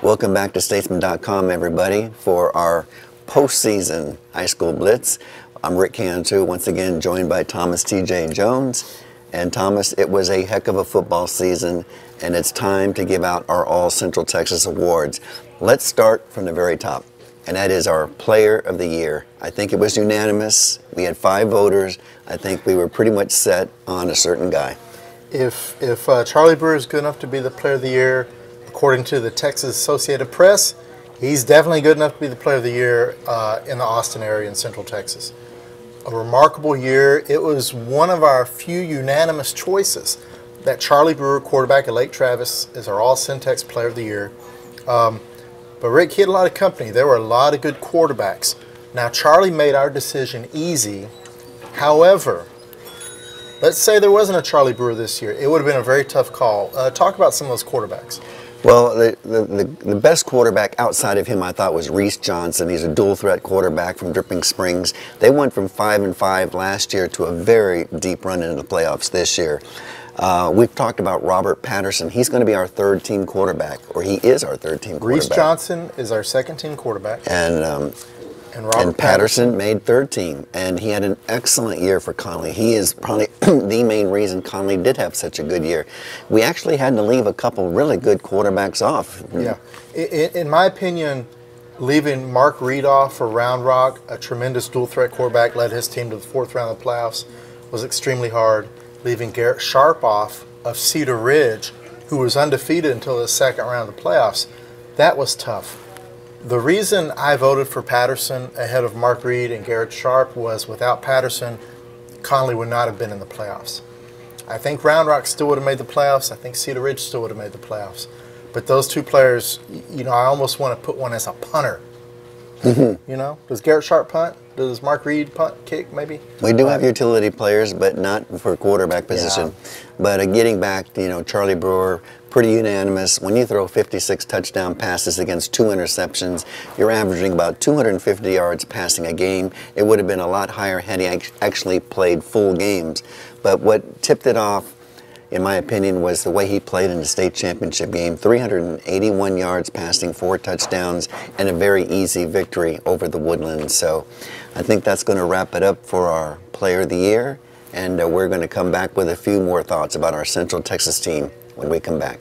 Welcome back to Statesman.com, everybody, for our postseason high school blitz. I'm Rick Cantu, once again joined by Thomas T.J. Jones. And Thomas, it was a heck of a football season, and it's time to give out our All Central Texas Awards. Let's start from the very top, and that is our Player of the Year. I think it was unanimous. We had 5 voters. I think we were pretty much set on a certain guy. If Charlie Brewer is good enough to be the Player of the Year, according to the Texas Associated Press, he's definitely good enough to be the Player of the Year in the Austin area in Central Texas. A remarkable year. It was one of our few unanimous choices that Charlie Brewer, quarterback at Lake Travis, is our All-Centex Player of the Year. But Rick, he had a lot of company. There were a lot of good quarterbacks. Now, Charlie made our decision easy. However, let's say there wasn't a Charlie Brewer this year. It would have been a very tough call. Talk about some of those quarterbacks. Well, the best quarterback outside of him, I thought, was Reese Johnson. He's a dual-threat quarterback from Dripping Springs. They went from 5-5 last year to a very deep run into the playoffs this year. We've talked about Robert Patterson. He's going to be our third-team quarterback, or he is our third-team quarterback. Reese Johnson is our second-team quarterback. And Patterson made third team, and he had an excellent year for Conley. He is probably the main reason Conley did have such a good year. We actually had to leave a couple really good quarterbacks off. Yeah. In my opinion, leaving Mark Reed off for Round Rock, a tremendous dual-threat quarterback, led his team to the 4th round of the playoffs, was extremely hard. Leaving Garrett Sharp off of Cedar Ridge, who was undefeated until the 2nd round of the playoffs, that was tough. The reason I voted for Patterson ahead of Mark Reed and Garrett Sharp was without Patterson, Conley would not have been in the playoffs. I think Round Rock still would have made the playoffs. I think Cedar Ridge still would have made the playoffs. But those two players, you know, I almost want to put one as a punter. You know, does Garrett Sharp punt? Does Mark Reed punt, kick, maybe? We do have utility players, but not for quarterback position. Yeah. But getting back, you know, Charlie Brewer, pretty unanimous. When you throw 56 touchdown passes against 2 interceptions, you're averaging about 250 yards passing a game. It would have been a lot higher had he actually played full games. But what tipped it off, in my opinion, was the way he played in the state championship game. 381 yards passing, 4 touchdowns, and a very easy victory over the Woodlands. So I think that's going to wrap it up for our Player of the Year. And we're going to come back with a few more thoughts about our Central Texas team when we come back.